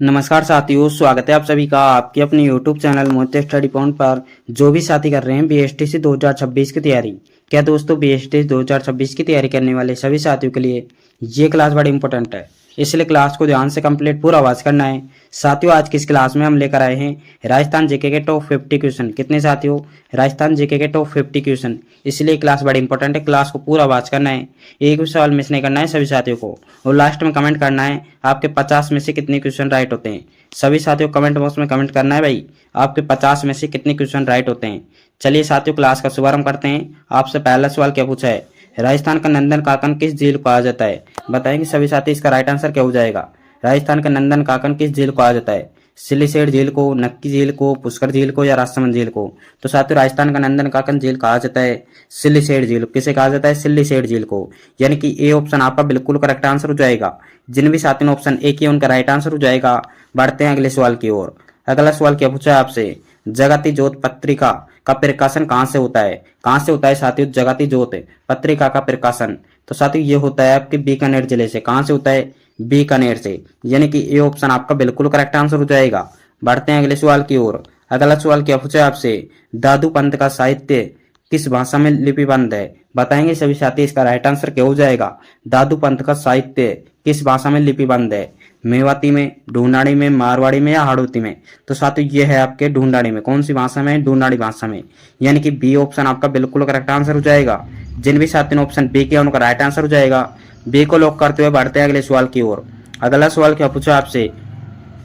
नमस्कार साथियों, स्वागत है आप सभी का आपके अपने YouTube चैनल मोहित स्टडी पॉइंट पर। जो भी साथी कर रहे हैं बीएसटीसी 2026 की तैयारी, क्या दोस्तों बीएसटीसी 2026 की तैयारी करने वाले सभी साथियों के लिए ये क्लास बड़ी इंपॉर्टेंट है, इसलिए क्लास को ध्यान से कंप्लीट पूरा आवाज करना है। साथियों, आज की इस क्लास में हम लेकर आए हैं राजस्थान जीके के टॉप 50 क्वेश्चन। कितने साथियों? राजस्थान जीके के टॉप 50 क्वेश्चन, इसलिए क्लास बड़ी इंपॉर्टेंट है। क्लास को पूरा आवाज करना है, एक भी सवाल मिस नहीं करना है सभी साथियों को, और लास्ट में कमेंट करना है आपके 50 में से कितने क्वेश्चन राइट होते हैं। सभी साथियों कमेंट बॉक्स में कमेंट करना है भाई, आपके 50 में से कितने क्वेश्चन राइट होते हैं। चलिए साथियों, क्लास का शुभारंभ करते हैं। आपसे पहला सवाल क्या पूछा है? राजस्थान का नंदन काकन किस झील को कहा जाता है? बताएंगे सभी साथी, इसका राइट आंसर क्या हो जाएगा? राजस्थान का नंदन काकन किस झील को कहा जाता है? सिलीसेट झील को, नक्की झील को, पुष्कर झील को या राजसमंद झील को? तो साथियों, राजस्थान का नंदन काकन झील कहा जाता है सिलीसेट झील। किसे कहा जाता है? सिलीसेट झील को। यानी कि ए ऑप्शन आपका बिल्कुल करेक्ट आंसर हो जाएगा। जिन भी साथियों ने ऑप्शन ए किया उनका राइट आंसर हो जाएगा। बढ़ते हैं अगले सवाल की ओर। अगला सवाल क्या पूछा है आपसे? जगती ज्योत पत्रिका का प्रकाशन कहाँ से होता है? कहाँ से होता है साथियों जगती ज्योत पत्रिका का प्रकाशन? तो साथियों ये होता है आपके बीकानेर जिले से। कहाँ से होता है? बीकानेर से। यानी कि ए ऑप्शन आपका बिल्कुल करेक्ट आंसर हो जाएगा। बढ़ते हैं अगले सवाल की ओर। अगला सवाल क्या पूछा है आपसे? दादू पंथ का साहित्य किस भाषा में लिपिबद्ध है? बताएंगे सभी साथी, इसका राइट आंसर क्या हो जाएगा? दादू पंथ का साहित्य किस भाषा में लिपिबद्ध है? मेवाती में, ढूंढाड़ी में, मारवाड़ी में या हाड़ौती में? तो साथियों ये है आपके ढूंढाड़ी में। कौन सी भाषा में? ढूंढाड़ी भाषा में। यानी कि बी ऑप्शन आपका बिल्कुल करेक्ट आंसर हो जाएगा। जिन भी साथियों ने ऑप्शन बी किया उनका राइट आंसर हो जाएगा। बी को लॉक करते हुए बढ़ते हैं अगले सवाल की ओर। अगला सवाल क्या पूछा आपसे?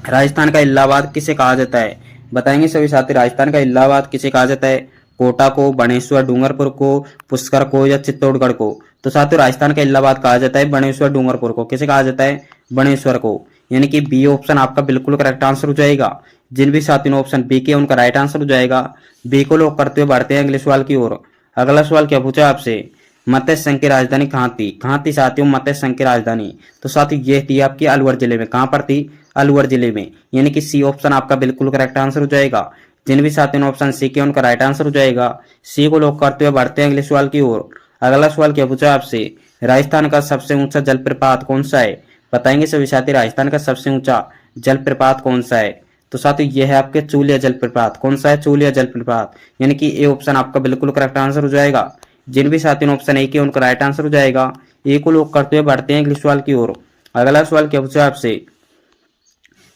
राजस्थान का इलाहाबाद किसे कहा जाता है? बताएंगे सभी साथी, राजस्थान का इलाहाबाद किसे कहा जाता है? कोटा को, बाणेश्वर, डूंगरपुर को, पुष्कर को या चित्तौड़गढ़ को? तो साथियों राजस्थान का इलाहाबाद कहा जाता है बाणेश्वर, डूंगरपुर को। किसे कहा जाता है? बाणेश्वर को। यानी कि बी ऑप्शन आपका बिल्कुल करेक्ट आंसर हो जाएगा। जिन भी साथियों ने ऑप्शन बी किया उनका राइट आंसर हो जाएगा। बी को लॉक करते हुए बढ़ते हैं अगले सवाल की ओर। अगला सवाल क्या पूछा आपसे? मत्स्य संघ की राजधानी कहाँ थी? कहाँ थी साथियों मत्स्य संघ की राजधानी? तो साथियों ये थी आपकी अलवर जिले में। कहाँ पर थी? अलवर जिले में। यानी कि सी ऑप्शन आपका बिल्कुल करेक्ट आंसर हो जाएगा। जिन भी साथियों ने ऑप्शन सी किया उनका राइट आंसर हो जाएगा। सी को लॉक करते हुए बढ़ते हैं अगले सवाल की ओर। अगला सवाल क्या पूछा आपसे? राजस्थान का सबसे ऊंचा जलप्रपात कौन सा है? बताएंगे सभी साथी, राजस्थान का सबसे ऊंचा जलप्रपात कौन सा है? तो साथियों यह है आपके चूलिया जलप्रपात। कौन सा है? चूलिया जलप्रपात। यानी कि ए ऑप्शन आपका बिल्कुल करेक्ट आंसर हो जाएगा। जिन भी साथियों ने ऑप्शन ए किया उनका राइट आंसर हो जाएगा। ए को लॉक करते हुए बढ़ते हैं अगले सवाल की ओर। अगला सवाल क्या पूछा आपसे?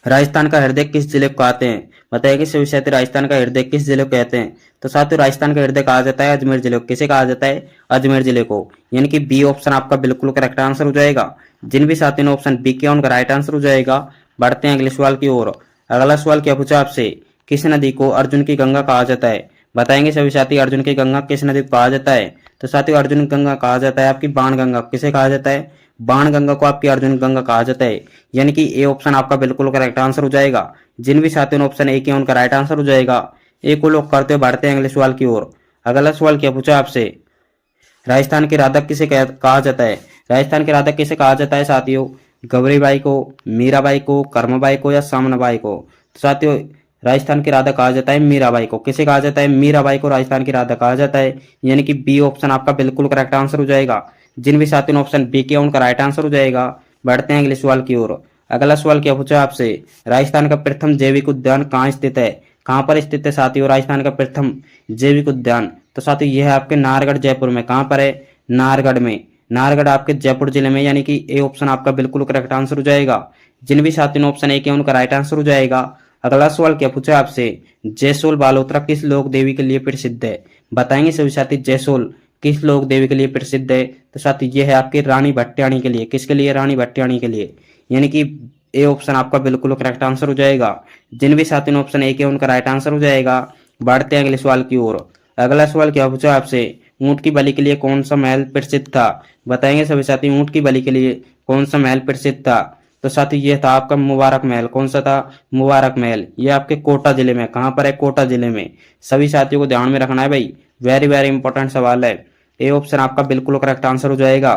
राजस्थान का हृदय किस जिले को कहते हैं? बताइए सभी साथी, राजस्थान का हृदय किस जिले को कहते हैं? तो साथियों राजस्थान का हृदय कहा जाता है अजमेर जिले को। किसे कहा जाता है? अजमेर जिले को। यानी कि बी ऑप्शन आपका बिल्कुल करेक्ट आंसर हो जाएगा। जिन भी साथियों ने ऑप्शन बी किया उनका राइट आंसर हो जाएगा। बढ़ते हैं अगले सवाल की ओर। अगला सवाल क्या पूछा आपसे? किस नदी को अर्जुन की गंगा कहा जाता है? बताएंगे सभी साथी, अर्जुन की गंगा किस नदी को कहा जाता है? तो साथियों अर्जुन की गंगा कहा जाता है आपकी बाण गंगा। किसे कहा जाता है? बाण गंगा को आपकी अर्जुन गंगा कहा जाता है। यानी कि ए ऑप्शन आपका बिल्कुल करेक्ट आंसर हो जाएगा। जिन भी साथियों ने ऑप्शन ए किया उनका राइट आंसर हो जाएगा। ए को लॉक करते हुए बढ़ते हैं अगले सवाल की ओर। अगला सवाल क्या पूछा आपसे? राजस्थान के राधा किसे कहा जाता है? राजस्थान के राधा किसे कहा जाता है साथियों? गौरीबाई को, मीराबाई को, कर्मबाई को या सामनाबाई को? तो साथियों राजस्थान की राधा कहा जाता है मीराबाई को। किसे कहा जाता है? मीराबाई को राजस्थान की राधा कहा जाता है। यानी कि बी ऑप्शन आपका बिल्कुल करेक्ट आंसर हो जाएगा। जिन भी साथियों ने ऑप्शन बी किया उनका राइट आंसर हो जाएगा। बढ़ते हैं अगले सवाल की ओर। अगला सवाल क्या पूछा आपसे? राजस्थान का प्रथम जैविक उद्यान कहाँ स्थित है? कहाँ पर स्थित है साथियों राजस्थान का प्रथम जैविक उद्यान? तो साथियों यह है आपके नाहरगढ़ जयपुर में। कहाँ पर है? नाहरगढ़ में। नाहरगढ़ आपके जयपुर जिले में। यानी कि ए ऑप्शन आपका बिल्कुल करेक्ट आंसर हो जाएगा। जिन भी साथियों ने ऑप्शन ए किया उनका राइट आंसर हो जाएगा। अगला सवाल क्या पूछा आपसे? जयसोल बालोतरा किस लोक देवी के लिए प्रसिद्ध है? बताएंगे सभी साथी, जयसोल किस लोक देवी के लिए प्रसिद्ध है? तो साथी ये है आपकी रानी भट्टियाणी के लिए। किसके लिए? रानी भट्टियाणी के लिए। यानी कि ए ऑप्शन आपका बिल्कुल करेक्ट आंसर हो जाएगा। जिन भी साथियों ने ऑप्शन ए किया उनका राइट आंसर हो जाएगा। बढ़ते हैं अगले सवाल की ओर। अगला सवाल क्या पूछा आपसे? ऊंट की बलि के लिए कौन सा महल प्रसिद्ध था? बताएंगे सभी साथी, ऊंट की बलि के लिए कौन सा महल प्रसिद्ध था? तो साथी ये था आपका मुबारक महल। कौन सा था? मुबारक महल। ये आपके कोटा जिले में। कहाँ पर है? कोटा जिले में। सभी साथियों को ध्यान में रखना है भाई, वेरी वेरी इंपॉर्टेंट सवाल है। ए ऑप्शन आपका बिल्कुल करेक्ट आंसर हो जाएगा।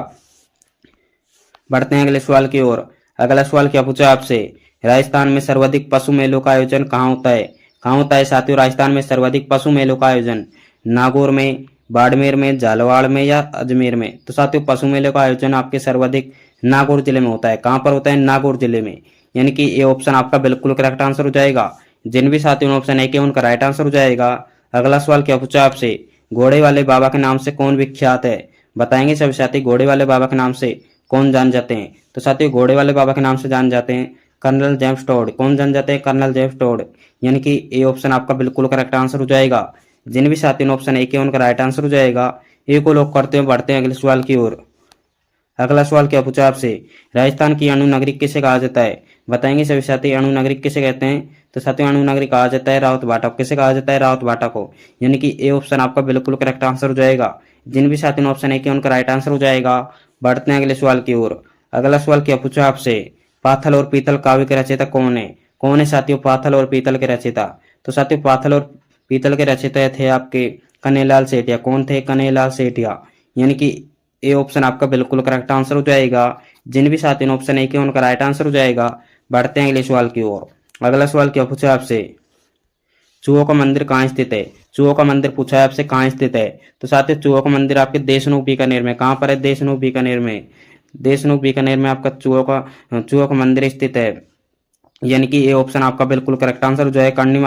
बढ़ते हैं अगले सवाल की ओर। अगला सवाल क्या पूछा आपसे? राजस्थान में सर्वाधिक पशु मेलों का आयोजन कहाँ होता है? कहाँ होता है साथियों राजस्थान में सर्वाधिक पशु मेलों का आयोजन? नागौर में, बाड़मेर में, झालावाड़ में या अजमेर में? तो साथियों पशु मेले का आयोजन आपके सर्वाधिक नागौर जिले में होता है। कहाँ पर होता है? नागौर जिले में। यानी कि ये ऑप्शन आपका बिल्कुल करेक्ट आंसर हो जाएगा। जिन भी साथियों ने ऑप्शन ए किया उनका राइट आंसर हो जाएगा। अगला सवाल क्या पूछा आपसे, घोड़े वाले बाबा के नाम से कौन विख्यात है? बताएंगे सभी साथी घोड़े वाले बाबा के नाम से कौन जान जाते हैं? तो साथियों घोड़े वाले बाबा के नाम से जान जाते हैं कर्नल जेम्स टोड। कौन जान जाते हैं? Colonel James Tod. यानी कि ये ऑप्शन आपका बिल्कुल करेक्ट आंसर हो जाएगा। जिन भी साथियों ने ऑप्शन ए किया उनका राइट आंसर हो जाएगा। ए को लॉक करते हुए बढ़ते हैं अगले सवाल की ओर। अगला सवाल क्या पूछा आपसे, राजस्थान की अणु नगरी किसे कहा जाता है? बताएंगे सभी साथी अणु नगरी किसे कहते हैं? तो साथियों अणु नगरी कहा जाता है रावत भाटा को। किसे कहा जाता है? रावत भाटा को। यानी कि ए ऑप्शन आपका बिल्कुल करेक्ट आंसर हो जाएगा। जिन भी साथियों ने ऑप्शन ए किया उनका राइट आंसर हो जाएगा। बढ़ते हैं अगले सवाल की ओर। अगला सवाल क्या पूछा आपसे, पाथल और पीतल काव्य के रचयिता कौन है? कौन है साथियों पाथल और पीतल के रचयिता? तो साथियों पाथल और पीतल के रचयिता थे आपके कन्हैयालाल सेठिया। कौन थे? कन्हैयालाल सेठिया। यानी कि ए ऑप्शन आपका बिल्कुल करेक्ट आंसर हो जाएगा। जिन भी साथियों ने ऑप्शन ए किया उनका राइट आंसर हो जाएगा। बढ़ते हैं अगले सवाल की ओर। अगला सवाल क्या पूछा आपसे, चूहों का मंदिर कहाँ स्थित है? चूहों का मंदिर पूछा है आपसे कहाँ स्थित है? तो साथियों चूहों का मंदिर आपके देशनोक बीकानेर में। कहाँ पर है? देशनोक बीकानेर में। देशनोक बीकानेर में आपका चूहों का मंदिर स्थित है। यानी कि ये ऑप्शन आपका बिल्कुल करेक्ट आंसर हो जाएगा। करणी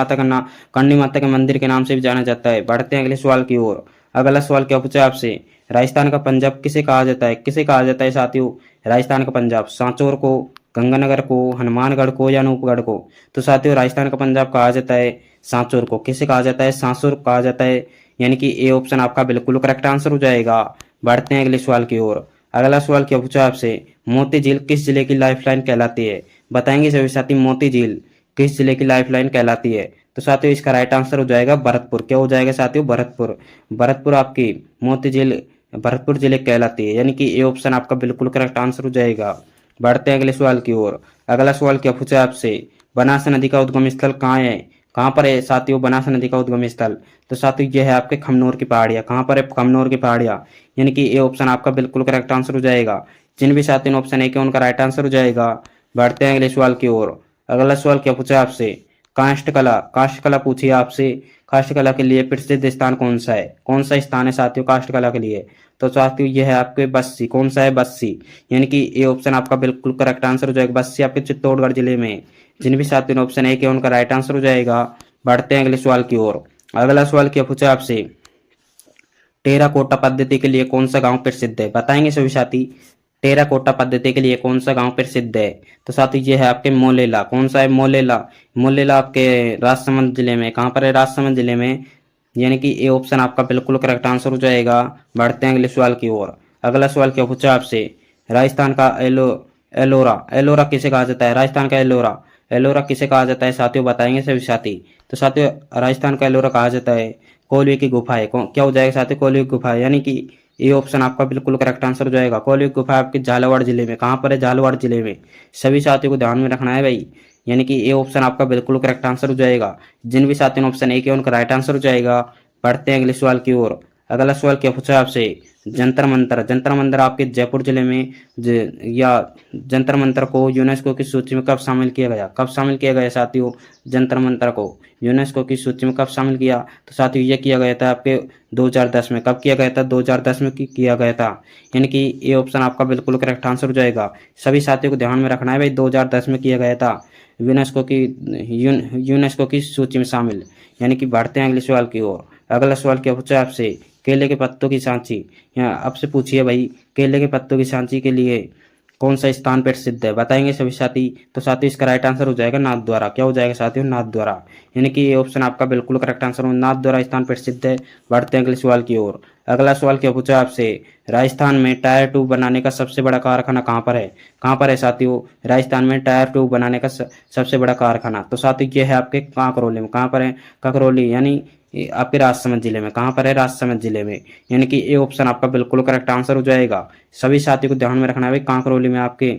माता के मंदिर के नाम से भी जाना जाता है। बढ़ते हैं अगले सवाल की ओर। अगला सवाल क्या पूछा आपसे, राजस्थान का पंजाब किसे कहा जाता है? किसे कहा जाता है साथियों राजस्थान का पंजाब? सांचौर को, गंगानगर को, हनुमानगढ़ को या अनूपगढ़ को? तो साथियों राजस्थान का पंजाब कहा जाता है सांचौर को। किसे कहा जाता है? सांचौर कहा जाता है। यानी कि ये ऑप्शन आपका बिल्कुल करेक्ट आंसर हो जाएगा। बढ़ते हैं अगले सवाल की ओर। अगला सवाल क्या पूछा आपसे, मोती झील किस जिले की लाइफलाइन कहलाती है? बताएंगे सभी साथी मोती झील किस जिले की लाइफलाइन कहलाती है? तो साथियों इसका राइट आंसर हो जाएगा भरतपुर। क्या हो जाएगा साथियों? भरतपुर। भरतपुर आपकी मोती झील भरतपुर जिले कहलाती है। यानी कि ये ऑप्शन आपका बिल्कुल करेक्ट आंसर हो जाएगा। बढ़ते हैं अगले सवाल की ओर। अगला सवाल क्या पूछा आपसे, बनास नदी का उद्गम स्थल कहाँ है? कहाँ पर है साथियों बनास नदी का उद्गम स्थल? तो साथियों यह है आपके खमनोर की पहाड़ियाँ। कहाँ पर है? खमनोर की पहाड़ियाँ। यानी कि ये ऑप्शन आपका बिल्कुल करेक्ट आंसर हो जाएगा। जिन भी साथियों ने ऑप्शन ए किया उनका राइट आंसर हो जाएगा। बढ़ते हैं अगले सवाल की ओर। अगला सवाल क्या पूछा आपसे, काष्ठकला पूछी है आपसे। काष्ठकला के लिए प्रसिद्ध स्थान कौन सा है? कौन सा स्थान है साथियों काष्ठकला के लिए? तो साथियों यह है आपके बस्सी। कौन सा है? बस्सी। यानी कि ये ऑप्शन आपका बिल्कुल करेक्ट आंसर हो जाएगा। बस्सी आपके चित्तौड़गढ़ जिले में। जिन भी साथियों ने ऑप्शन ए किया उनका राइट आंसर हो जाएगा। बढ़ते हैं अगले सवाल की ओर। अगला सवाल क्या पूछा आपसे, टेराकोटा पद्धति के लिए कौन सा गांव प्रसिद्ध है? बताएंगे सभी साथी टेराकोटा पद्धति के लिए कौन सा गांव प्रसिद्ध है? तो साथी ये है आपके मोलेला। कौन सा है? मोलेला। मोलेला आपके राजसमंद जिले में। कहाँ पर है? राजसमंद जिले में। यानी कि ये ऑप्शन आपका बिल्कुल करेक्ट आंसर हो जाएगा। बढ़ते हैं अगले सवाल की ओर। अगला सवाल क्या पूछा आपसे, राजस्थान का एलोरा एलोरा किसे कहा जाता है? राजस्थान का एलोरा एलोरा किसे कहा जाता है साथियों? बताएंगे सभी साथी। तो साथियों राजस्थान का एलोरा कहा जाता है कोयले की गुफा है। क्या हो जाएगा साथियों? कोयले की गुफा। यानी कि ये ऑप्शन आपका बिल्कुल करेक्ट आंसर हो जाएगा। कोयले की गुफा आपके झालावाड़ जिले में। कहाँ पर है? झालावाड़ जिले में। सभी साथियों को ध्यान में रखना है भाई। यानी कि ये ऑप्शन आपका बिल्कुल करेक्ट आंसर हो जाएगा। जिन भी साथियों ने ऑप्शन ए किया उनका राइट आंसर हो जाएगा। बढ़ते हैं अगले सवाल की ओर। अगला सवाल क्या पूछा आपसे, जंतर मंतर आपके जयपुर जिले में या जंतर मंतर को यूनेस्को की सूची में कब शामिल किया गया? कब शामिल किया गया साथियों जंतर मंतर को यूनेस्को की सूची में? कब शामिल किया? तो साथियों ये किया गया था आपके 2010 में। कब किया गया था? 2010 में किया गया था। यानी कि ये ऑप्शन आपका बिल्कुल करेक्ट आंसर हो जाएगा। सभी साथियों को ध्यान में रखना है भाई 2010 में किया गया था यूनेस्को की सूची में शामिल। यानी कि बढ़ते हैं अगले सवाल की ओर। अगला सवाल क्या पूछा आपसे, केले के पत्तों की सांची। यहाँ आपसे पूछिए भाई केले के पत्तों की सांची के लिए कौन सा स्थान प्रसिद्ध है? बताएंगे सभी साथी। तो साथियों इसका राइट आंसर हो जाएगा नाथ द्वारा। क्या हो जाएगा साथियों? नाथ द्वारा। यानी कि ये ऑप्शन आपका बिल्कुल करेक्ट आंसर हो, नाथ द्वारा स्थान प्रसिद्ध है। बढ़ते हैं अगले सवाल की ओर। अगला सवाल क्या पूछा आपसे, राजस्थान में टायर ट्यूब बनाने का सबसे बड़ा कारखाना कहाँ पर है? कहाँ पर है साथियों राजस्थान में टायर ट्यूब बनाने का सबसे बड़ा कारखाना? तो साथियों ये है आपके कांकरोली में। कहाँ पर है? कांकरोली यानी आपके राजसमंद जिले में। कहाँ पर है? राजसमंद जिले में। यानी कि ये ऑप्शन आपका बिल्कुल करेक्ट आंसर हो जाएगा। सभी साथियों को ध्यान में रखना है भाई कांकरोली में आपके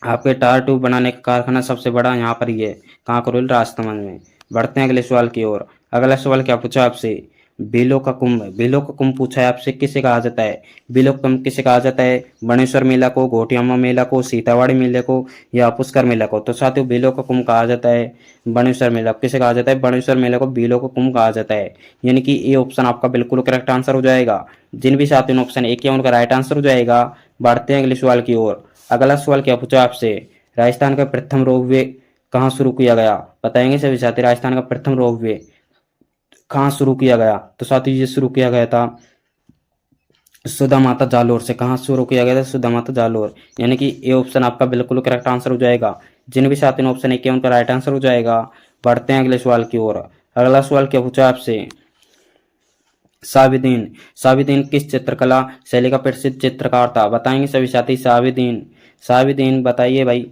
आपके टायर ट्यूब बनाने का कारखाना सबसे बड़ा यहाँ पर ही है कांकरोली राजसमंद में। बढ़ते हैं अगले सवाल की ओर। अगला सवाल क्या पूछा आपसे, बेलों का कुंभ पूछा है आपसे। किसे कहा जाता है? बेलों का कुंभ किसे कहा जाता है? बनेश्वर मेला को, घोटियामा मेला को, सीतावाड़ी मेले को या पुष्कर मेला को? तो साथियों बेलों का कुंभ कहा जाता है बनेश्वर मेला। किसे कहा जाता है? बनेश्वर मेला को बेलों का कुंभ कहा जाता है। यानी कि ये ऑप्शन आपका बिल्कुल करेक्ट आंसर हो जाएगा। जिन भी साथियों ने ऑप्शन ए किया उनका राइट आंसर हो जाएगा। बढ़ते हैं अगले सवाल की ओर। अगला सवाल क्या पूछा आपसे, राजस्थान का प्रथम रोपवे कहाँ शुरू किया गया? बताएंगे सभी साथी। राजस्थान का प्रथम रोपवे कहाँ शुरू किया गया? तो साथी ये शुरू किया गया था सुधा माता जालोर से। कहाँ शुरू किया गया था? सुधा माता जालोर। यानी कि ये ऑप्शन आपका बिल्कुल करेक्ट आंसर हो जाएगा। जिन भी साथी ने ऑप्शन ए किया उनका राइट आंसर हो जाएगा। बढ़ते हैं अगले सवाल की ओर। अगला सवाल क्या पूछा आपसे? साबिदीन। साबिदीन किस चित्रकला शैली का प्रसिद्ध चित्रकार था? बताएंगे सभी साथी। साबिदीन, साबिदीन बताइए भाई।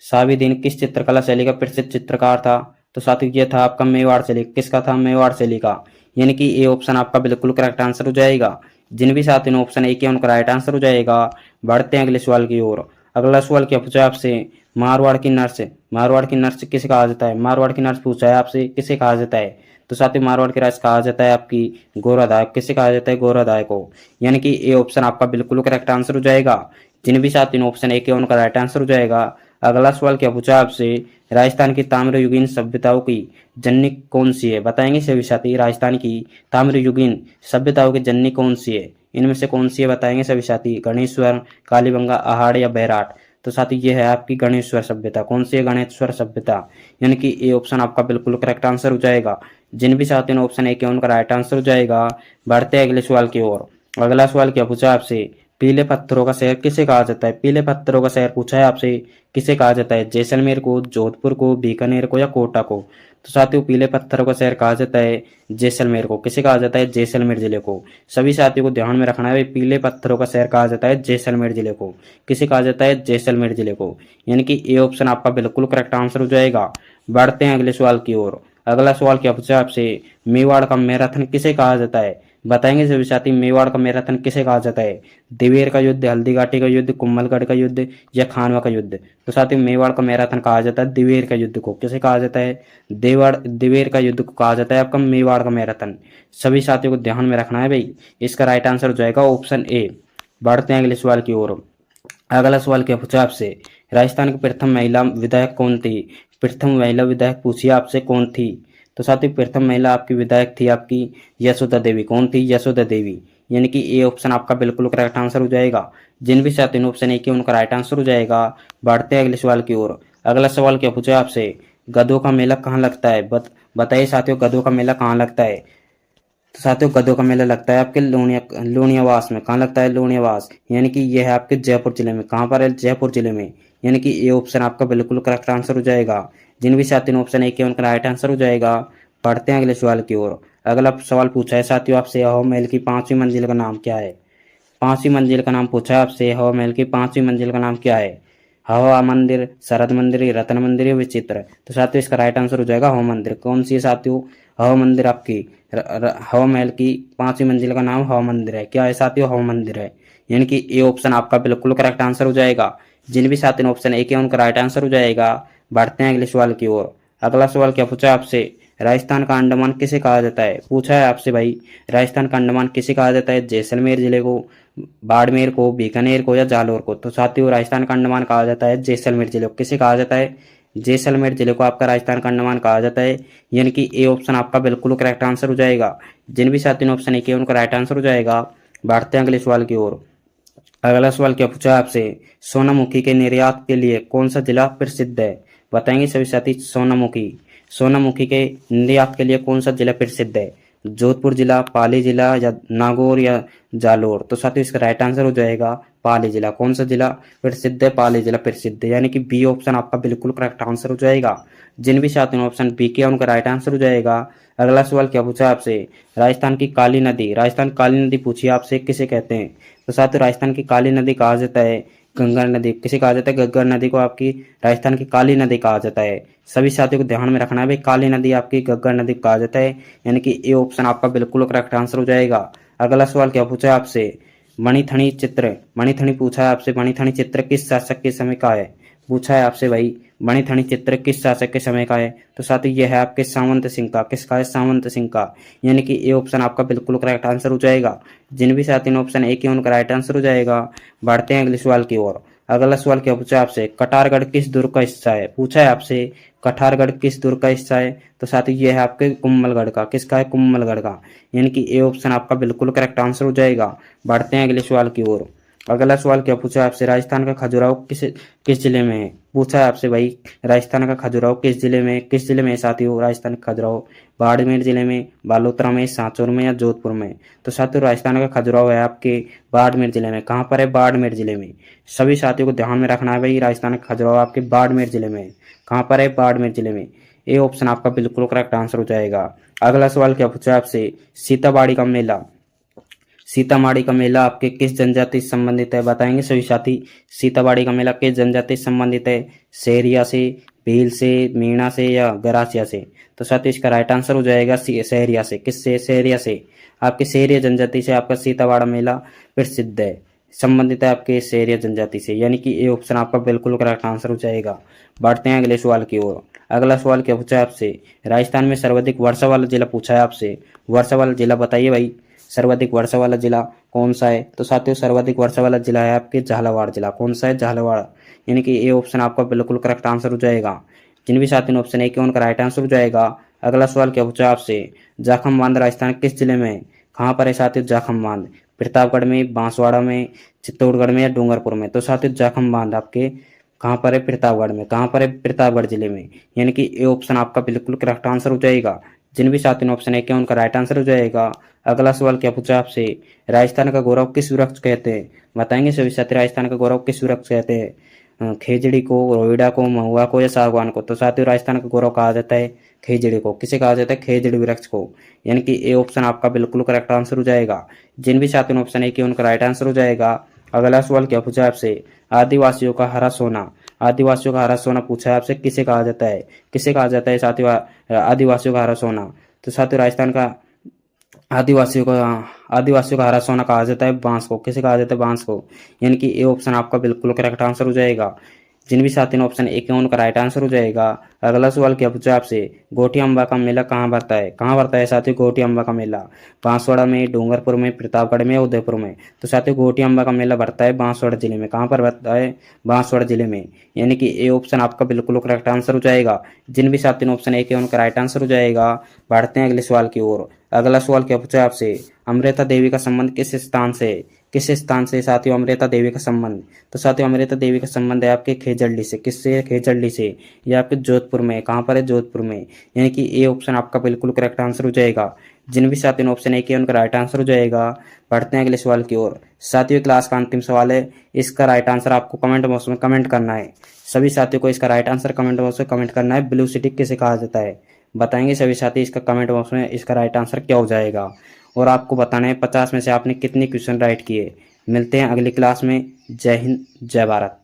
साबिदीन किस चित्रकला शैली का प्रसिद्ध चित्रकार था? तो साथी ये था आपका मेवाड़ शैली। किसका था? मेवाड़ शैली का। यानी कि ये ऑप्शन आपका बिल्कुल करेक्ट आंसर हो जाएगा। जिन भी साथी ने ऑप्शन ए किया उनका राइट आंसर हो जाएगा। बढ़ते हैं अगले सवाल की ओर। अगला सवाल क्या पूछा आपसे? मारवाड़ की नर्स। मारवाड़ की नर्स किसे कहा जाता है? मारवाड़ की नर्स पूछा है आपसे, किसे कहा जाता है? तो साथ ही मारवाड़ की राज कहा जाता है आपकी गोराधायक। किसे कहा जाता है? गोराधायक को। यानी कि ये ऑप्शन आपका बिल्कुल करेक्ट आंसर हो जाएगा। जिन भी साथी ने ऑप्शन ए किया उनका राइट आंसर हो जाएगा। अगला सवाल क्या पूछा आपसे? राजस्थान की ताम्रयुगीन सभ्यताओं की जननी कौन सी है? बताएंगे सभी साथी। राजस्थान की ताम्रयुगीन सभ्यताओं की जननी कौन सी है? इनमें से कौन सी है? बताएंगे सभी साथी। गणेश्वर, कालीबंगा, आहाड़ या बैराट? तो साथी ये है आपकी गणेश्वर सभ्यता। कौन सी है? गणेश्वर सभ्यता। यानी कि ये ऑप्शन आपका बिल्कुल करेक्ट आंसर हो जाएगा। जिन भी साथियों ने ऑप्शन ए किया उनका राइट आंसर हो जाएगा। बढ़ते हैं अगले सवाल की ओर। अगला सवाल क्या पूछा आपसे? पीले पत्थरों का शहर किसे कहा जाता है? पीले पत्थरों का शहर पूछा है आपसे, किसे कहा जाता है? जैसलमेर को, जोधपुर को, बीकानेर को या कोटा को? तो साथियों पीले पत्थरों का शहर कहा जाता है जैसलमेर को। किसे कहा जाता है? जैसलमेर जिले को। सभी साथियों को ध्यान में रखना है भाई, पीले पत्थरों का शहर कहा जाता है जैसलमेर जिले को। किसे कहा जाता है? जैसलमेर जिले को। यानी कि ये ऑप्शन आपका बिल्कुल करेक्ट आंसर हो जाएगा। बढ़ते हैं अगले सवाल की ओर। अगला सवाल क्या पूछा आपसे? मेवाड़ का मैराथन किसे कहा जाता है? बताएंगे सभी साथी। मेवाड़ का मैराथन किसे कहा जाता है? दिवेर का युद्ध, हल्दीघाटी का युद्ध, कुम्भलगढ़ का युद्ध या खानवा का युद्ध? तो साथियों मेवाड़ का मैराथन कहा जाता है दिवेर का युद्ध को। किसे कहा जाता है? दिवेर का युद्ध को कहा जाता है आपका मेवाड़ का मैराथन। सभी साथियों को ध्यान में रखना है भाई। इसका राइट आंसर हो जाएगा ऑप्शन ए। बढ़ते हैं अगले सवाल की ओर। अगला सवाल क्या पूछा आपसे? राजस्थान की प्रथम महिला विधायक कौन थी? प्रथम महिला विधायक पूछिए आपसे कौन थी? तो साथ ही प्रथम महिला आपकी विधायक थी आपकी यशोदा देवी। कौन थी? यशोदा देवी। यानी कि ये ऑप्शन आपका बिल्कुल करेक्ट आंसर हो जाएगा। जिन भी साथी ने ऑप्शन ए किया उनका राइट आंसर हो जाएगा। बढ़ते हैं अगले सवाल की ओर। अगला सवाल क्या पूछा आपसे? गधों का मेला कहाँ लगता है? बताइए साथियों, गधों का मेला कहाँ लगता है? तो साथियों गधों का मेला लगता है आपके लोनियावास में। कहाँ लगता है? लोनियावास। यानी कि यह है आपके जयपुर जिले में। कहाँ पर है? जयपुर जिले में। यानी कि ये ऑप्शन आपका बिल्कुल करेक्ट आंसर हो जाएगा। जिन भी साथियों ने ऑप्शन ए किया उनका राइट आंसर हो जाएगा। पढ़ते हैं अगले सवाल की ओर। अगला सवाल पूछा है साथियों आपसे, हवा महल की पांचवी मंजिल का नाम क्या है? पांचवी मंजिल का नाम पूछा है आपसे। हवा महल की पांचवी मंजिल का नाम क्या है? हवा मंदिर, शरद मंदिर, रत्न मंदिर या विचित्र? तो साथियों इसका राइट आंसर हो जाएगा हवा मंदिर। कौन सी है साथियों? हवा मंदिर आपकी हवा महल की पांचवी मंजिल का नाम हवा मंदिर है। क्या है साथियों? हवा मंदिर है। यानी कि ये ऑप्शन आपका बिल्कुल करेक्ट आंसर हो जाएगा। जिन भी साथियों ने ऑप्शन ए किया उनका राइट आंसर हो जाएगा। बढ़ते हैं अगले सवाल की ओर। अगला सवाल क्या पूछा है आपसे? राजस्थान का अंडमान किसे कहा जाता है? पूछा है आपसे भाई, राजस्थान का अंडमान किसे कहा जाता है? जैसलमेर जिले को, बाड़मेर को, बीकानेर को या जालौर को? तो साथियों राजस्थान का अंडमान कहा जाता है जैसलमेर जिले को। किसे कहा जाता है? जैसलमेर जिले को आपका राजस्थान का अंडमान कहा जाता है। यानी कि ए ऑप्शन आपका बिल्कुल करेक्ट आंसर हो जाएगा। जिन भी साथियों ने ऑप्शन ए किया उनका राइट आंसर हो जाएगा। बढ़ते हैं अगले सवाल की ओर। अगला सवाल क्या पूछा है आपसे? सोनामुखी के निर्यात के लिए कौन सा जिला प्रसिद्ध है? बताएंगे सभी साथी। सोनामुखी, सोनामुखी के निर्यात के लिए कौन सा जिला प्रसिद्ध है? जोधपुर जिला, पाली जिला या नागौर या जालोर? तो साथियों इसका राइट आंसर हो जाएगा पाली जिला। कौन सा जिला प्रसिद्ध है? पाली जिला प्रसिद्ध है। यानी कि बी ऑप्शन आपका बिल्कुल करेक्ट आंसर हो जाएगा। जिन भी साथियों ने ऑप्शन बी किया उनका राइट आंसर हो जाएगा। अगला सवाल क्या पूछा आपसे? राजस्थान की काली नदी, राजस्थान काली नदी पूछिए आपसे, किसे कहते हैं? तो साथियों राजस्थान की काली नदी कहा जाता है गंगा नदी। किसे कहा जाता है? गंगा नदी को आपकी राजस्थान की काली नदी कहा जाता है। सभी साथियों को ध्यान में रखना है भाई, काली नदी आपकी गंगा नदी कहा जाता है। यानी कि ये ऑप्शन आपका बिल्कुल करेक्ट आंसर हो जाएगा। अगला सवाल क्या पूछा है आपसे? मणिथणी चित्र, मणिथणी पूछा है आपसे, मणिथणी चित्र किस शासक के समय का है? पूछा है आपसे भाई, मणिथणी चित्र किस शासक के समय का है? तो साथ ही यह है आपके सामंत सिंह का। किसका है? सामंत सिंह का। यानी कि ये ऑप्शन आपका बिल्कुल करेक्ट आंसर हो जाएगा। जिन भी साथी ने ऑप्शन ए किया उनका राइट आंसर हो जाएगा। बढ़ते हैं अगले सवाल की ओर। अगला सवाल क्या पूछा आपसे? कटारगढ़ किस दुर्ग का हिस्सा है? पूछा है आपसे कटारगढ़ किस दुर्ग का हिस्सा है? तो साथ ही ये है आपके कुम्भलगढ़ का। किसका है? कुम्भलगढ़ का। यानी कि ये ऑप्शन आपका बिल्कुल करेक्ट आंसर हो जाएगा। बढ़ते हैं अगले सवाल की ओर। अगला सवाल क्या पूछा आपसे? राजस्थान का खजुराहो किस जिले में है? पूछा है आपसे भाई राजस्थान का खजुराहो किस जिले में है साथियों? राजस्थान का खजुराहो बाड़मेर जिले में, बालोतरा में, सांचौर में या जोधपुर में? तो साथियों राजस्थान का खजुराहो है आपके बाड़मेर जिले में। कहाँ पर है? बाड़मेर जिले में। सभी साथियों को ध्यान में रखना है भाई, राजस्थान का खजुराहो आपके बाड़मेर जिले में है। कहाँ पर है? बाड़मेर जिले में। ये ऑप्शन आपका बिल्कुल करेक्ट आंसर हो जाएगा। अगला सवाल क्या पूछा है आपसे? सीताबाड़ी का मेला, सीतामाढ़ी का मेला आपके किस जनजाति से संबंधित है? बताएंगे सभी साथी। सीताबाड़ी का मेला किस जनजाति से संबंधित है? सेरिया से, भील से, मीणा से या गरासिया से? तो साथी इसका राइट आंसर हो जाएगा सेरिया से। किससे? सेरिया से। आपके सेरिया जनजाति से आपका सीताबाड़ा मेला प्रसिद्ध है, संबंधित है आपके सेरिया जनजाति से, यानी कि ये ऑप्शन आपका बिल्कुल करेक्ट आंसर हो जाएगा। बढ़ते हैं अगले सवाल की ओर। अगला सवाल क्या पूछा है आपसे? राजस्थान में सर्वाधिक वर्षा वाला जिला पूछा है आपसे। वर्षा वाला जिला बताइए भाई, सर्वाधिक वर्षा वाला जिला कौन सा है? तो साथियों सर्वाधिक वर्षा वाला जिला है आपके झालावाड़ जिला। कौन सा है? झालावाड़। यानी कि ये ऑप्शन आपका बिल्कुल करेक्ट आंसर हो जाएगा। जिन भी साथियों ने ऑप्शन ए के उनका राइट आंसर हो जाएगा। अगला सवाल क्या पूछा आपसे? जाखम बांध राजस्थान किस जिले में है? कहाँ पर है साथियों जाखम बांध? प्रतापगढ़ में, बांसवाड़ा में, चित्तौड़गढ़ में या डूंगरपुर में? तो साथियों जाखम बांध आपके कहाँ पर है? प्रतापगढ़ में। कहाँ पर है? प्रतापगढ़ जिले में। यानी कि ये ऑप्शन आपका बिल्कुल करेक्ट आंसर हो जाएगा। जिन भी साथियों ने ऑप्शन ए किया उनका राइट आंसर हो जाएगा। अगला सवाल क्या पूछा आपसे? राजस्थान का गौरव किस वृक्ष कहते हैं? बताएंगे सभी साथी राजस्थान का गौरव किस वृक्ष कहते हैं? खेजड़ी को, रोहिड़ा को, महुआ को या सागवान को? तो साथियों राजस्थान का गौरव कहा जाता है खेजड़ी को। किसे कहा जाता है? खेजड़ी वृक्ष को। यानी कि ये ऑप्शन आपका बिल्कुल करेक्ट आंसर हो जाएगा। जिन भी साथियों ने ऑप्शन ए किया उनका राइट आंसर हो जाएगा। अगला सवाल क्या पूछा आपसे? आदिवासियों का हरा सोना, आदिवासियों का हरा सोना पूछा है आपसे, किसे कहा जाता है? किसे कहा जाता है साथियों आदिवासियों का हरा सोना? तो साथियों राजस्थान का आदिवासियों का हरा सोना कहा जाता है बांस को। किसे कहा जाता है? बांस को। यानी कि ये ऑप्शन आपका बिल्कुल करेक्ट आंसर हो जाएगा। जिन भी साथी ने ऑप्शन ए किया उनका राइट आंसर हो जाएगा। अगला सवाल क्या पूछा आपसे? गोटी अम्बा का मेला कहाँ भरता है? कहाँ भरता है साथियों गोटी अम्बा का मेला? बांसवाड़ा में, डूंगरपुर में, प्रतापगढ़ में, उदयपुर में? तो साथियों गोटी अम्बा का मेला भरता है बांसवाड़ा जिले में। कहाँ पर भरता है? बांसवाड़ा जिले में। यानी कि ये ऑप्शन आपका बिल्कुल करेक्ट आंसर हो जाएगा। जिन भी साथी ने ऑप्शन ए किया उनका राइट आंसर हो जाएगा। बढ़ते हैं अगले सवाल की ओर। अगला सवाल क्या पूछा है आपसे? अमृता देवी का संबंध किस स्थान से है? किस स्थान से साथियों अमृता देवी का संबंध? तो साथियों अमृता देवी का संबंध है आपके खेजड़ली से। किससे? खेजड़ली से। ये आपके जोधपुर में। कहाँ पर है? जोधपुर में। यानी कि ये ऑप्शन आपका बिल्कुल करेक्ट आंसर हो जाएगा। जिन भी साथियों ने ऑप्शन ए किया उनका राइट आंसर हो जाएगा। बढ़ते हैं अगले सवाल की ओर। साथियों क्लास का अंतिम सवाल है, इसका राइट आंसर आपको कमेंट बॉक्स में कमेंट करना है। सभी साथियों को इसका राइट आंसर कमेंट बॉक्स में कमेंट करना है। ब्लू सिटी किसे कहा जाता है? बताएंगे सभी साथी इसका कमेंट बॉक्स में इसका राइट आंसर क्या हो जाएगा। और आपको बताना है 50 में से आपने कितने क्वेश्चन राइट किए। मिलते हैं अगली क्लास में। जय हिंद, जय भारत।